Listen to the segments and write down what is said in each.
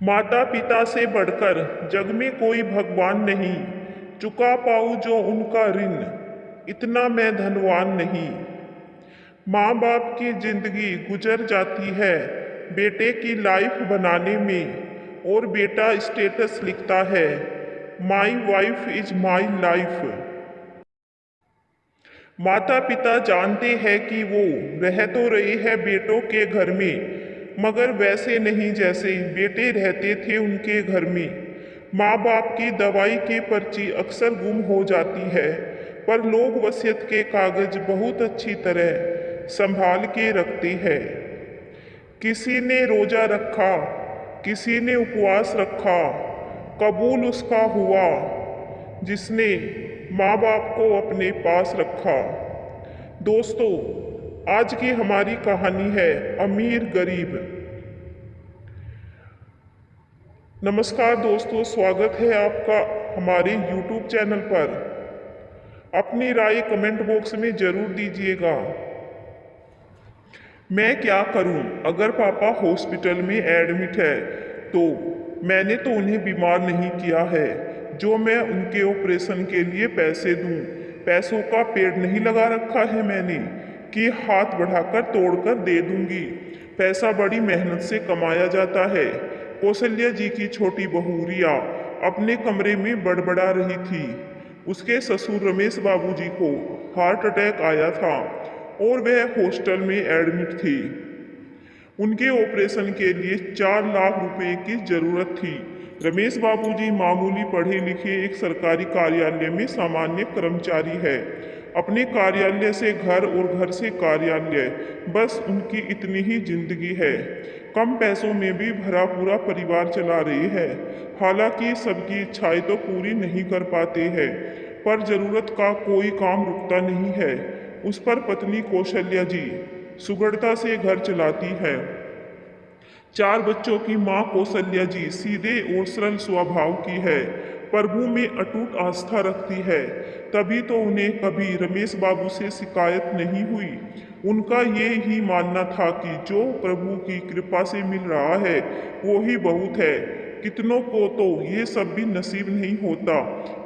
माता पिता से बढ़कर जग में कोई भगवान नहीं। चुका पाऊँ जो उनका ऋण, इतना मैं धनवान नहीं। माँ बाप की जिंदगी गुजर जाती है बेटे की लाइफ बनाने में, और बेटा स्टेटस लिखता है my wife is my life. माता पिता जानते हैं कि वो रह तो रहे हैं बेटों के घर में, मगर वैसे नहीं जैसे बेटे रहते थे उनके घर में। माँ बाप की दवाई की पर्ची अक्सर गुम हो जाती है, पर लोग वसीयत के कागज बहुत अच्छी तरह संभाल के रखते हैं। किसी ने रोजा रखा, किसी ने उपवास रखा, कबूल उसका हुआ जिसने माँ बाप को अपने पास रखा। दोस्तों, आज की हमारी कहानी है अमीर गरीब। नमस्कार दोस्तों, स्वागत है आपका हमारे YouTube चैनल पर। अपनी राय कमेंट बॉक्स में ज़रूर दीजिएगा। मैं क्या करूं अगर पापा हॉस्पिटल में एडमिट है, तो मैंने तो उन्हें बीमार नहीं किया है जो मैं उनके ऑपरेशन के लिए पैसे दूं। पैसों का पेड़ नहीं लगा रखा है मैंने कि हाथ बढ़ाकर तोड़कर दे दूंगी। पैसा बड़ी मेहनत से कमाया जाता है। कौशल्या जी की छोटी बहू रिया अपने कमरे में बड़बड़ा रही थी। उसके ससुर रमेश बाबूजी को हार्ट अटैक आया था और वह हॉस्टल में एडमिट थी। उनके ऑपरेशन के लिए 4 लाख रुपए की जरूरत थी। रमेश बाबूजी मामूली पढ़े लिखे एक सरकारी कार्यालय में सामान्य कर्मचारी है। अपने कार्यालय से घर और घर से कार्यालय, बस उनकी इतनी ही जिंदगी है। कम पैसों में भी भरा पूरा परिवार चला रही है। हालांकि सबकी इच्छाएं तो पूरी नहीं कर पाते हैं, पर जरूरत का कोई काम रुकता नहीं है। उस पर पत्नी कौशल्या जी सुगढ़ता से घर चलाती है। 4 बच्चों की माँ कौशल्या जी सीधे और सरल स्वभाव की है, प्रभु में अटूट आस्था रखती है। तभी तो उन्हें कभी रमेश बाबू से शिकायत नहीं हुई। उनका ये ही मानना था कि जो प्रभु की कृपा से मिल रहा है वो ही बहुत है। कितनों को तो ये सब भी नसीब नहीं होता,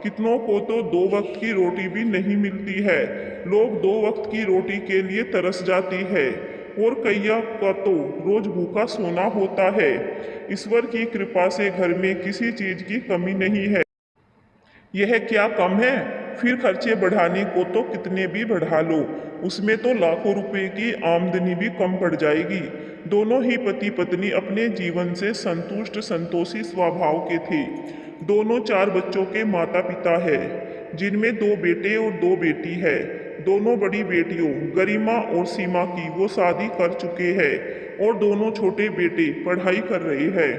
कितनों को तो 2 वक्त की रोटी भी नहीं मिलती है। लोग 2 वक्त की रोटी के लिए तरस जाते हैं, और कईया का तो रोज भूखा सोना होता है। ईश्वर की कृपा से घर में किसी चीज की कमी नहीं है। यह क्या कम है? फिर खर्चे बढ़ाने को तो कितने भी बढ़ा लो, उसमें तो लाखों रुपए की आमदनी भी कम पड़ जाएगी। दोनों ही पति पत्नी अपने जीवन से संतुष्ट संतोषी स्वभाव के थे। दोनों 4 बच्चों के माता पिता है, जिनमें 2 बेटे और 2 बेटी है। दोनों बड़ी बेटियों गरिमा और सीमा की वो शादी कर चुके हैं, और दोनों छोटे बेटे पढ़ाई कर रहे हैं।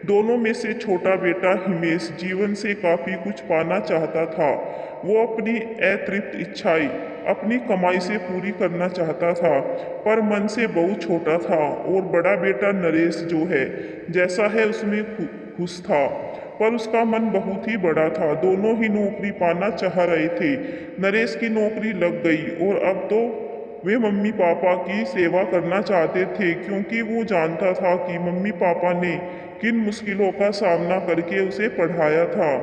दोनों में से छोटा बेटा हिमेश जीवन से काफी कुछ पाना चाहता था। वो अपनी अतृप्त इच्छाएं अपनी कमाई से पूरी करना चाहता था, पर मन से बहुत छोटा था। और बड़ा बेटा नरेश जो है जैसा है उसमें खुश था, पर उसका मन बहुत ही बड़ा था। दोनों ही नौकरी पाना चाह रहे थे। नरेश की नौकरी लग गई, और अब तो वे मम्मी पापा की सेवा करना चाहते थे, क्योंकि वो जानता था कि मम्मी पापा ने किन मुश्किलों का सामना करके उसे पढ़ाया था।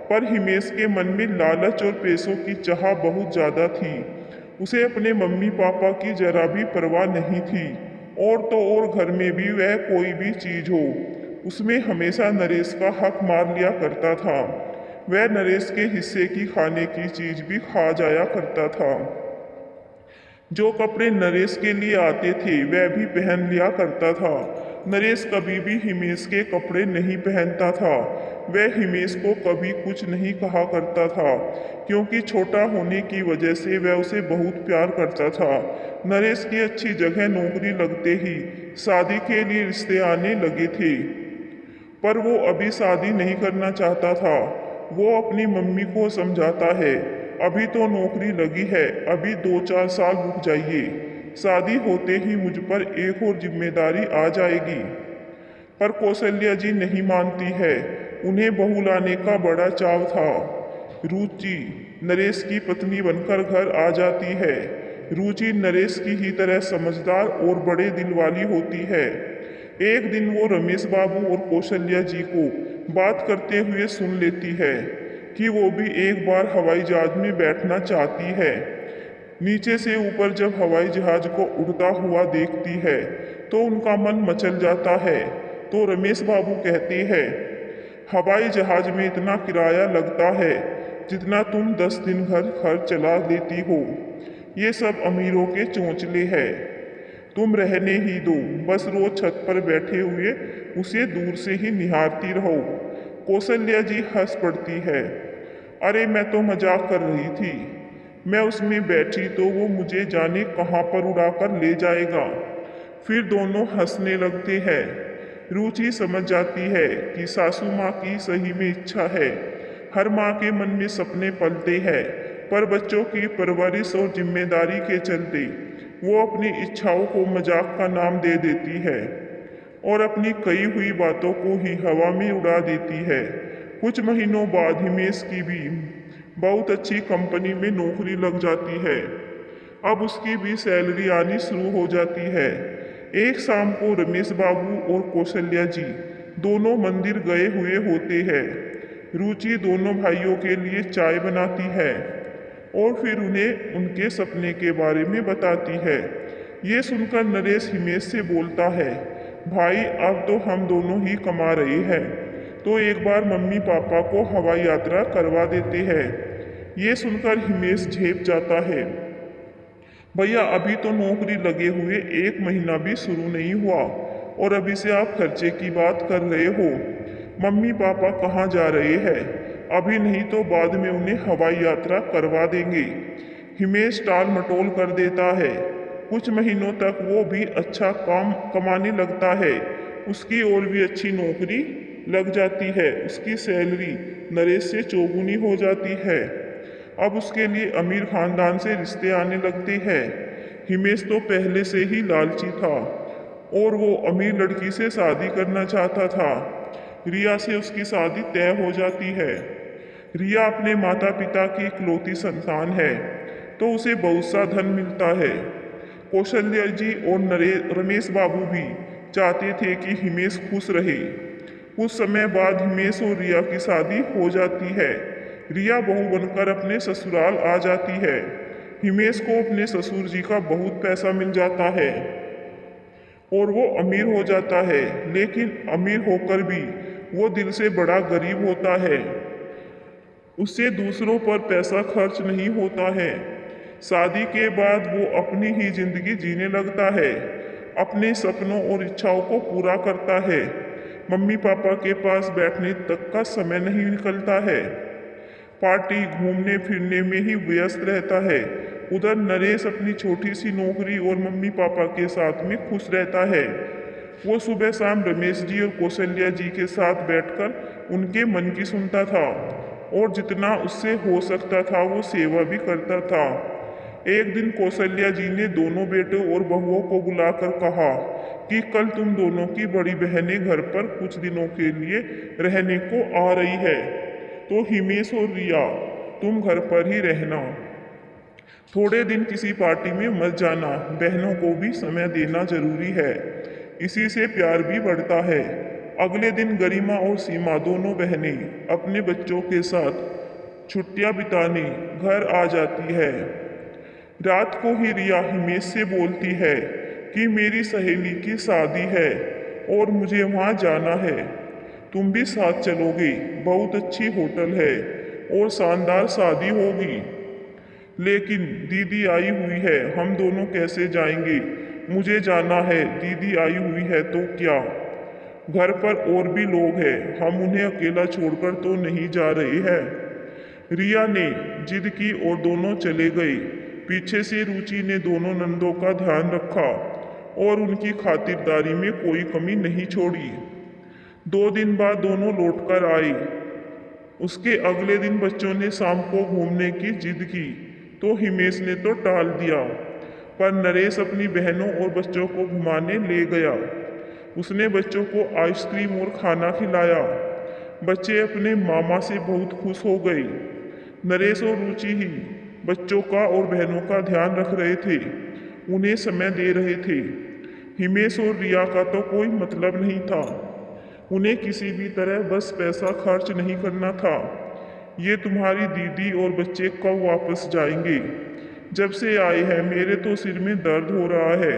पर हिमेश के मन में लालच और पैसों की चाह बहुत ज़्यादा थी। उसे अपने मम्मी पापा की जरा भी परवाह नहीं थी। और तो और घर में भी वह कोई भी चीज हो, उसमें हमेशा नरेश का हक मार लिया करता था। वह नरेश के हिस्से की खाने की चीज भी खा जाया करता था। जो कपड़े नरेश के लिए आते थे वह भी पहन लिया करता था। नरेश कभी भी हिमेश के कपड़े नहीं पहनता था। वह हिमेश को कभी कुछ नहीं कहा करता था, क्योंकि छोटा होने की वजह से वह उसे बहुत प्यार करता था। नरेश की अच्छी जगह नौकरी लगते ही शादी के लिए रिश्ते आने लगे थे, पर वो अभी शादी नहीं करना चाहता था। वो अपनी मम्मी को समझाता है, अभी तो नौकरी लगी है, अभी 2-4 साल रुक जाइए, शादी होते ही मुझ पर एक और जिम्मेदारी आ जाएगी। पर कौशल्या जी नहीं मानती है। उन्हें बहू लाने का बड़ा चाव था। रुचि नरेश की पत्नी बनकर घर आ जाती है। रुचि नरेश की ही तरह समझदार और बड़े दिल वाली होती है। एक दिन वो रमेश बाबू और कौशल्या जी को बात करते हुए सुन लेती है कि वो भी एक बार हवाई जहाज में बैठना चाहती है। नीचे से ऊपर जब हवाई जहाज को उड़ता हुआ देखती है तो उनका मन मचल जाता है। तो रमेश बाबू कहते हैं, हवाई जहाज में इतना किराया लगता है जितना तुम 10 दिन घर खर्च चला लेती हो। ये सब अमीरों के चोंचले हैं। तुम रहने ही दो, बस रोज छत पर बैठे हुए उसे दूर से ही निहारती रहो। कौशल्या जी हंस पड़ती है, अरे मैं तो मजाक कर रही थी। मैं उसमें बैठी तो वो मुझे जाने कहाँ पर उड़ाकर ले जाएगा। फिर दोनों हंसने लगते हैं। रुचि समझ जाती है कि सासू माँ की सही में इच्छा है। हर माँ के मन में सपने पलते हैं, पर बच्चों की परवरिश और जिम्मेदारी के चलते वो अपनी इच्छाओं को मजाक का नाम दे देती है और अपनी कही हुई बातों को ही हवा में उड़ा देती है। कुछ महीनों बाद हिमेश की भी बहुत अच्छी कंपनी में नौकरी लग जाती है। अब उसकी भी सैलरी आनी शुरू हो जाती है। एक शाम को रमेश बाबू और कौशल्या जी दोनों मंदिर गए हुए होते हैं। रुचि दोनों भाइयों के लिए चाय बनाती है और फिर उन्हें उनके सपने के बारे में बताती है। ये सुनकर नरेश हिमेश से बोलता है, भाई अब तो हम दोनों ही कमा रहे हैं, तो एक बार मम्मी पापा को हवाई यात्रा करवा देते हैं। ये सुनकर हिमेश झेप जाता है, भैया अभी तो नौकरी लगे हुए 1 महीना भी शुरू नहीं हुआ और अभी से आप खर्चे की बात कर रहे हो। मम्मी पापा कहाँ जा रहे हैं? अभी नहीं तो बाद में उन्हें हवाई यात्रा करवा देंगे। हिमेश टाल मटोल कर देता है। कुछ महीनों तक वो भी अच्छा काम कमाने लगता है। उसकी और भी अच्छी नौकरी लग जाती है। उसकी सैलरी नरेश से चौगुनी हो जाती है। अब उसके लिए अमीर खानदान से रिश्ते आने लगते हैं। हिमेश तो पहले से ही लालची था और वो अमीर लड़की से शादी करना चाहता था। रिया से उसकी शादी तय हो जाती है। रिया अपने माता पिता की इकलौती संतान है, तो उसे बहुत सा धन मिलता है। कौशल्या जी और रमेश बाबू भी चाहते थे कि हिमेश खुश रहे। कुछ समय बाद हिमेश और रिया की शादी हो जाती है। रिया बहू बनकर अपने ससुराल आ जाती है। हिमेश को अपने ससुर जी का बहुत पैसा मिल जाता है और वो अमीर हो जाता है, लेकिन अमीर होकर भी वो दिल से बड़ा गरीब होता है। उससे दूसरों पर पैसा खर्च नहीं होता है। शादी के बाद वो अपनी ही जिंदगी जीने लगता है, अपने सपनों और इच्छाओं को पूरा करता है। मम्मी पापा के पास बैठने तक का समय नहीं निकलता है। पार्टी घूमने फिरने में ही व्यस्त रहता है। उधर नरेश अपनी छोटी सी नौकरी और मम्मी पापा के साथ में खुश रहता है। वो सुबह शाम रमेश जी और कौशल्या जी के साथ बैठकर उनके मन की सुनता था और जितना उससे हो सकता था वो सेवा भी करता था। एक दिन कौशल्या जी ने दोनों बेटों और बहुओं को बुलाकर कहा कि कल तुम दोनों की बड़ी बहनें घर पर कुछ दिनों के लिए रहने को आ रही है, तो हिमेश और रिया तुम घर पर ही रहना। थोड़े दिन किसी पार्टी में मत जाना। बहनों को भी समय देना जरूरी है, इसी से प्यार भी बढ़ता है। अगले दिन गरिमा और सीमा दोनों बहनें अपने बच्चों के साथ छुट्टियां बिताने घर आ जाती है। रात को ही रिया हिमेश से बोलती है कि मेरी सहेली की शादी है और मुझे वहाँ जाना है, तुम भी साथ चलोगे। बहुत अच्छी होटल है और शानदार शादी होगी। लेकिन दीदी आई हुई है, हम दोनों कैसे जाएंगे? मुझे जाना है, दीदी आई हुई है तो क्या? घर पर और भी लोग हैं, हम उन्हें अकेला छोड़कर तो नहीं जा रहे हैं। रिया ने जिद की और दोनों चले गए। पीछे से रुचि ने दोनों नंदों का ध्यान रखा और उनकी खातिरदारी में कोई कमी नहीं छोड़ी। 2 दिन बाद दोनों लौटकर आए। उसके अगले दिन बच्चों ने शाम को घूमने की जिद की तो हिमेश ने तो टाल दिया, पर नरेश अपनी बहनों और बच्चों को घुमाने ले गया। उसने बच्चों को आइसक्रीम और खाना खिलाया। बच्चे अपने मामा से बहुत खुश हो गए। नरेश और रुचि ही बच्चों का और बहनों का ध्यान रख रहे थे, उन्हें समय दे रहे थे। हिमेश और रिया का तो कोई मतलब नहीं था। उन्हें किसी भी तरह बस पैसा खर्च नहीं करना था। ये तुम्हारी दीदी और बच्चे कब वापस जाएंगे? जब से आए हैं मेरे तो सिर में दर्द हो रहा है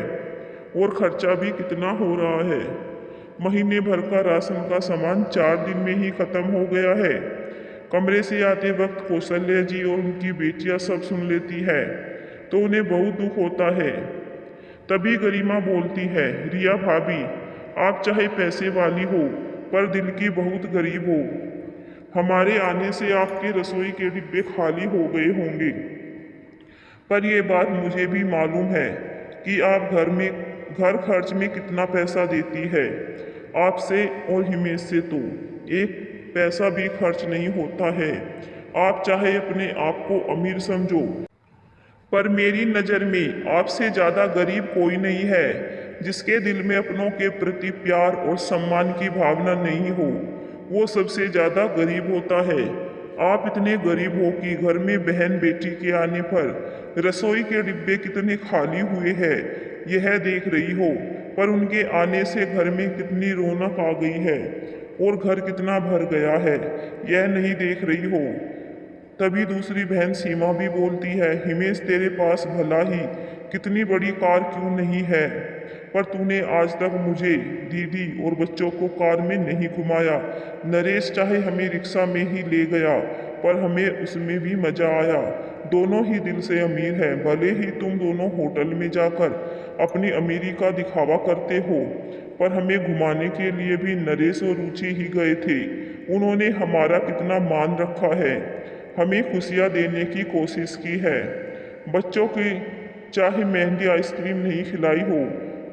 और खर्चा भी कितना हो रहा है। महीने भर का राशन का सामान 4 दिन में ही खत्म हो गया है। कमरे से आते वक्त कौशल्या जी और उनकी बेटियां सब सुन लेती है तो उन्हें बहुत दुख होता है। तभी गरिमा बोलती है, रिया भाभी, आप चाहे पैसे वाली हो पर दिल की बहुत गरीब हो। हमारे आने से आपके रसोई के डिब्बे खाली हो गए होंगे। पर यह बात मुझे भी मालूम है कि आप घर खर्च में कितना पैसा देती है। आपसे और हिमेश से तो एक पैसा भी खर्च नहीं होता है। आप चाहे अपने आप को अमीर समझो पर मेरी नज़र में आपसे ज़्यादा गरीब कोई नहीं है जिसके दिल में अपनों के प्रति प्यार और सम्मान की भावना नहीं हो। वो सबसे ज़्यादा गरीब होता है। आप इतने गरीब हो कि घर में बहन बेटी के आने पर रसोई के डिब्बे कितने खाली हुए हैं यह देख रही हो, पर उनके आने से घर में कितनी रौनक आ गई है और घर कितना भर गया है यह नहीं देख रही हो। तभी दूसरी बहन सीमा भी बोलती है, हिमेश तेरे पास भला ही कितनी बड़ी कार क्यों नहीं है, पर तूने आज तक मुझे, दीदी और बच्चों को कार में नहीं घुमाया। नरेश चाहे हमें रिक्शा में ही ले गया पर हमें उसमें भी मजा आया। दोनों ही दिल से अमीर हैं, भले ही तुम दोनों होटल में जाकर अपनी अमीरी का दिखावा करते हो, पर हमें घुमाने के लिए भी नरेश और रुचि ही गए थे। उन्होंने हमारा कितना मान रखा है, हमें खुशियाँ देने की कोशिश की है। बच्चों की चाहे महंगी आइसक्रीम नहीं खिलाई हो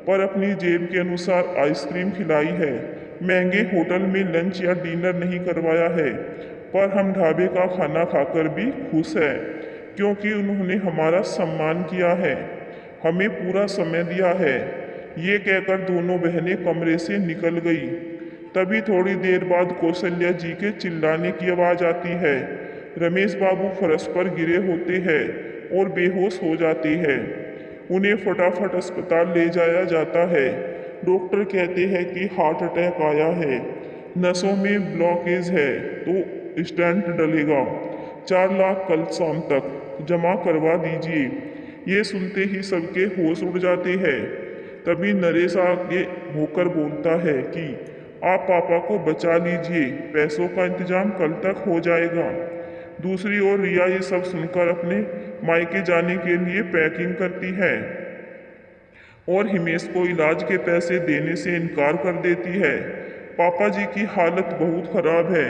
पर अपनी जेब के अनुसार आइसक्रीम खिलाई है। महंगे होटल में लंच या डिनर नहीं करवाया है पर हम ढाबे का खाना खाकर भी खुश हैं क्योंकि उन्होंने हमारा सम्मान किया है, हमें पूरा समय दिया है। ये कहकर दोनों बहनें कमरे से निकल गई। तभी थोड़ी देर बाद कौशल्या जी के चिल्लाने की आवाज़ आती है। रमेश बाबू फर्श पर गिरे होते हैं और बेहोश हो जाते हैं। उन्हें फटाफट अस्पताल ले जाया जाता है। डॉक्टर कहते हैं कि हार्ट अटैक आया है, नसों में ब्लॉकेज है तो स्टेंट डलेगा। 4 लाख कल शाम तक जमा करवा दीजिए। ये सुनते ही सबके होश उड़ जाते हैं। तभी नरेश आगे होकर बोलता है कि आप पापा को बचा लीजिए, पैसों का इंतजाम कल तक हो जाएगा। दूसरी ओर रिया ये सब सुनकर अपने मायके जाने के लिए पैकिंग करती है और हिमेश को इलाज के पैसे देने से इनकार कर देती है। पापा जी की हालत बहुत खराब है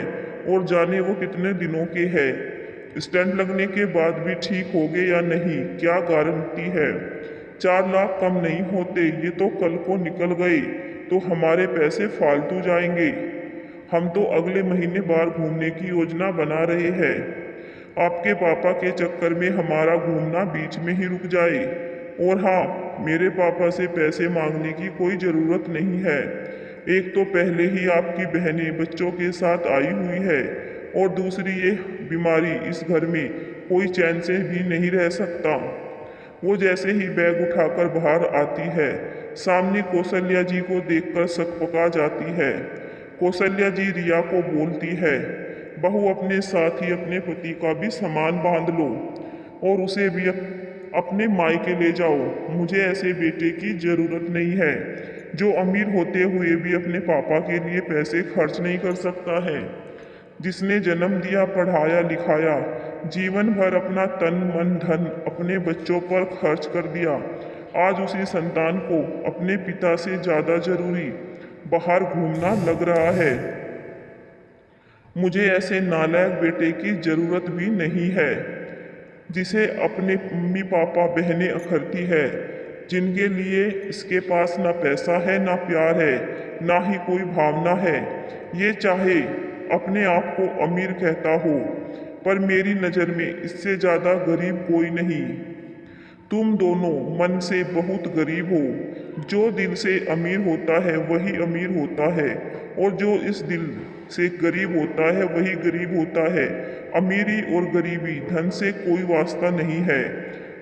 और जाने वो कितने दिनों के हैं। स्टेंट लगने के बाद भी ठीक होगे या नहीं क्या गारंटी है। 4 लाख कम नहीं होते, ये तो कल को निकल गए तो हमारे पैसे फालतू जाएंगे। हम तो अगले महीने बाहर घूमने की योजना बना रहे हैं। आपके पापा के चक्कर में हमारा घूमना बीच में ही रुक जाए। और हाँ, मेरे पापा से पैसे मांगने की कोई ज़रूरत नहीं है। एक तो पहले ही आपकी बहनें बच्चों के साथ आई हुई है और दूसरी ये बीमारी, इस घर में कोई चैन से भी नहीं रह सकता। वो जैसे ही बैग उठाकर बाहर आती है, सामने कौशल्या जी को देखकर सकपका जाती है। कौशल्या जी रिया को बोलती है, बहू अपने साथ ही अपने पति का भी सामान बांध लो और उसे भी अपने मायके ले जाओ। मुझे ऐसे बेटे की ज़रूरत नहीं है जो अमीर होते हुए भी अपने पापा के लिए पैसे खर्च नहीं कर सकता है। जिसने जन्म दिया, पढ़ाया लिखाया, जीवन भर अपना तन मन धन अपने बच्चों पर खर्च कर दिया, आज उसी संतान को अपने पिता से ज़्यादा जरूरी बाहर घूमना लग रहा है। मुझे ऐसे नालायक बेटे की ज़रूरत भी नहीं है जिसे अपने मम्मी पापा बहनें अखरती है, जिनके लिए इसके पास ना पैसा है, ना प्यार है, ना ही कोई भावना है। ये चाहे अपने आप को अमीर कहता हो पर मेरी नज़र में इससे ज़्यादा गरीब कोई नहीं। तुम दोनों मन से बहुत गरीब हो। जो दिल से अमीर होता है वही अमीर होता है और जो इस दिल से गरीब होता है वही गरीब होता है। अमीरी और गरीबी धन से कोई वास्ता नहीं है।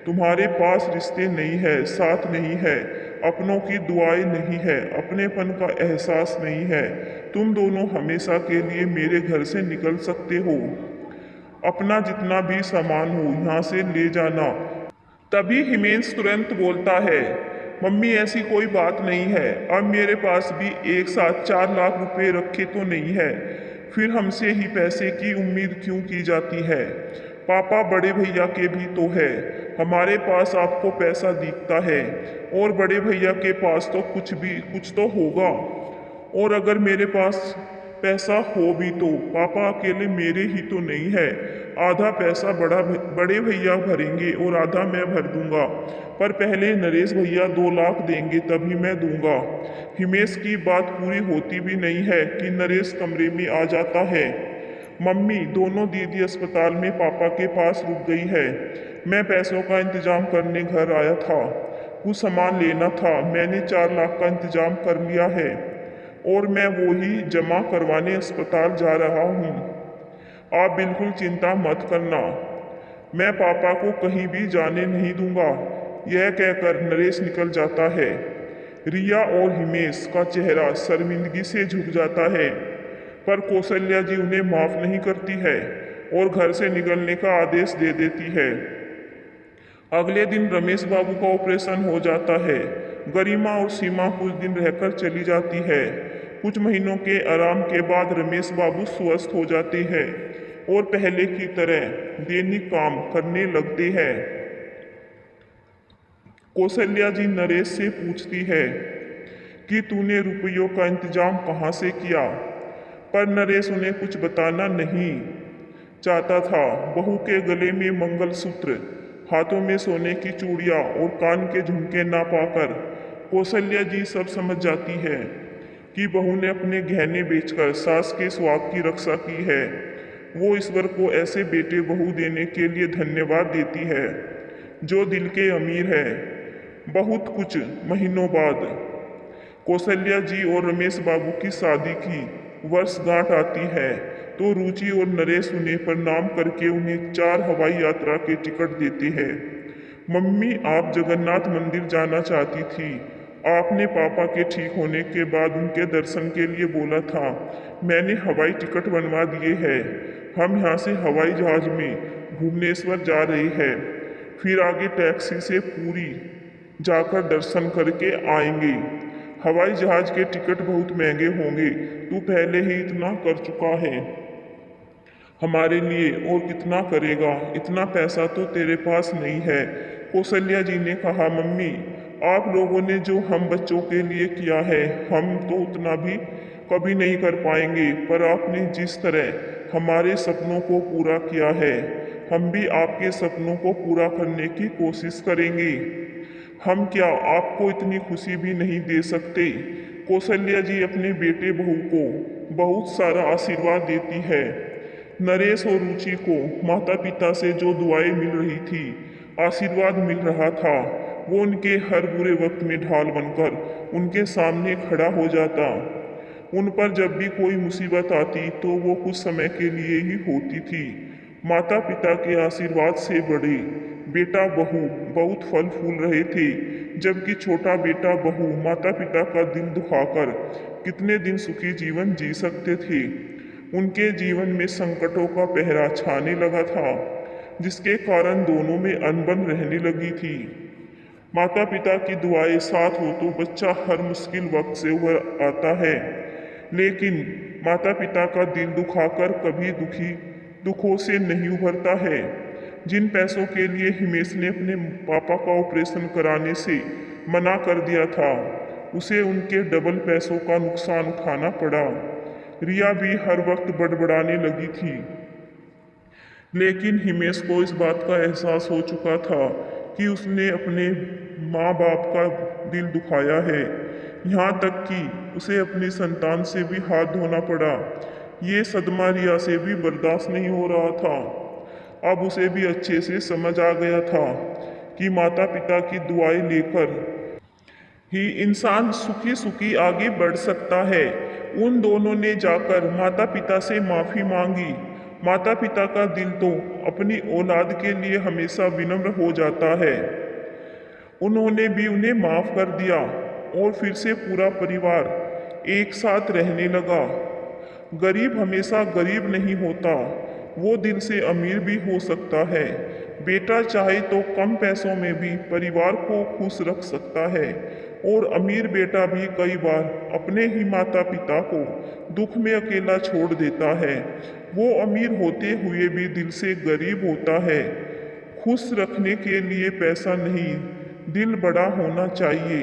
तुम्हारे पास रिश्ते नहीं है, साथ नहीं है, अपनों की दुआएं नहीं है, अपनेपन का एहसास नहीं है। तुम दोनों हमेशा के लिए मेरे घर से निकल सकते हो। अपना जितना भी सामान हो यहाँ से ले जाना। तभी हिमेश तुरंत बोलता है, मम्मी ऐसी कोई बात नहीं है, अब मेरे पास भी एक साथ 4 लाख रुपए रखे तो नहीं है, फिर हमसे ही पैसे की उम्मीद क्यों की जाती है। पापा बड़े भैया के भी तो है, हमारे पास आपको पैसा दिखता है और बड़े भैया के पास तो कुछ तो होगा। और अगर मेरे पास पैसा हो भी तो पापा अकेले मेरे ही तो नहीं है, आधा पैसा बड़े भैया भरेंगे और आधा मैं भर दूंगा, पर पहले नरेश भैया 2 लाख देंगे तभी मैं दूंगा। हिमेश की बात पूरी होती भी नहीं है कि नरेश कमरे में आ जाता है। मम्मी, दोनों दीदी अस्पताल में पापा के पास रुक गई है। मैं पैसों का इंतजाम करने घर आया था, कुछ सामान लेना था, मैंने 4 लाख का इंतजाम कर लिया है और मैं वो ही जमा करवाने अस्पताल जा रहा हूँ। आप बिल्कुल चिंता मत करना, मैं पापा को कहीं भी जाने नहीं दूंगा। यह कहकर नरेश निकल जाता है। रिया और हिमेश का चेहरा शर्मिंदगी से झुक जाता है, पर कौशल्या जी उन्हें माफ नहीं करती है और घर से निकलने का आदेश दे देती है। अगले दिन रमेश बाबू का ऑपरेशन हो जाता है। गरिमा और सीमा कुछ दिन रहकर चली जाती है। कुछ महीनों के आराम के बाद रमेश बाबू स्वस्थ हो जाते हैं और पहले की तरह दैनिक काम करने लगते हैं। कौशल्या जी नरेश से पूछती है कि तूने रुपयों का इंतजाम कहाँ से किया, पर नरेश उन्हें कुछ बताना नहीं चाहता था। बहू के गले में मंगलसूत्र, हाथों में सोने की चूड़ियां और कान के झुमके ना पाकर कौशल्या जी सब समझ जाती है कि बहू ने अपने गहने बेचकर सास के सुहाग की रक्षा की है। वो ईश्वर को ऐसे बेटे बहू देने के लिए धन्यवाद देती है जो दिल के अमीर है। बहुत कुछ महीनों बाद कौशल्या जी और रमेश बाबू की शादी की वर्षगांठ आती है तो रुचि और नरेश उन्हें प्रणाम करके उन्हें 4 हवाई यात्रा के टिकट देते हैं। मम्मी, आप जगन्नाथ मंदिर जाना चाहती थी, आपने पापा के ठीक होने के बाद उनके दर्शन के लिए बोला था, मैंने हवाई टिकट बनवा दिए हैं। हम यहाँ से हवाई जहाज में भुवनेश्वर जा रहे हैं, फिर आगे टैक्सी से पुरी जाकर दर्शन करके आएंगे। हवाई जहाज के टिकट बहुत महंगे होंगे, तू पहले ही इतना कर चुका है हमारे लिए, और कितना करेगा, इतना पैसा तो तेरे पास नहीं है। कौशल्या जी ने कहा, मम्मी, आप लोगों ने जो हम बच्चों के लिए किया है हम तो उतना भी कभी नहीं कर पाएंगे, पर आपने जिस तरह हमारे सपनों को पूरा किया है हम भी आपके सपनों को पूरा करने की कोशिश करेंगे। हम क्या आपको इतनी खुशी भी नहीं दे सकते। कौशल्या जी अपने बेटे बहू को बहुत सारा आशीर्वाद देती है। नरेश और रुचि को माता पिता से जो दुआएं मिल रही थी, आशीर्वाद मिल रहा था, वो उनके हर बुरे वक्त में ढाल बनकर उनके सामने खड़ा हो जाता। उन पर जब भी कोई मुसीबत आती तो वो कुछ समय के लिए ही होती थी। माता पिता के आशीर्वाद से बड़े बेटा बहू बहुत फल फूल रहे थे, जबकि छोटा बेटा बहू माता पिता का दिल दुखाकर कितने दिन सुखी जीवन जी सकते थे। उनके जीवन में संकटों का पहरा छाने लगा था, जिसके कारण दोनों में अनबन रहने लगी थी। माता पिता की दुआएं साथ हो तो बच्चा हर मुश्किल वक्त से उभर आता है, लेकिन माता पिता का दिल दुखाकर कभी दुखों से नहीं उभरता है। जिन पैसों के लिए हिमेश ने अपने पापा का ऑपरेशन कराने से मना कर दिया था, उसे उनके डबल पैसों का नुकसान उठाना पड़ा। रिया भी हर वक्त बड़बड़ाने लगी थी, लेकिन हिमेश को इस बात का एहसास हो चुका था कि उसने अपने माँ बाप का दिल दुखाया है। यहाँ तक कि उसे अपनी संतान से भी हाथ धोना पड़ा। ये सदमा रिया से भी बर्दाश्त नहीं हो रहा था। अब उसे भी अच्छे से समझ आ गया था कि माता पिता की दुआएं लेकर ही इंसान सुखी सुखी आगे बढ़ सकता है। उन दोनों ने जाकर माता पिता से माफ़ी मांगी। माता पिता का दिल तो अपनी औलाद के लिए हमेशा विनम्र हो जाता है। उन्होंने भी उन्हें माफ कर दिया और फिर से पूरा परिवार एक साथ रहने लगा। गरीब हमेशा गरीब नहीं होता, वो दिल से अमीर भी हो सकता है। बेटा चाहे तो कम पैसों में भी परिवार को खुश रख सकता है, और अमीर बेटा भी कई बार अपने ही माता पिता को दुख में अकेला छोड़ देता है। वो अमीर होते हुए भी दिल से गरीब होता है। खुश रखने के लिए पैसा नहीं, दिल बड़ा होना चाहिए।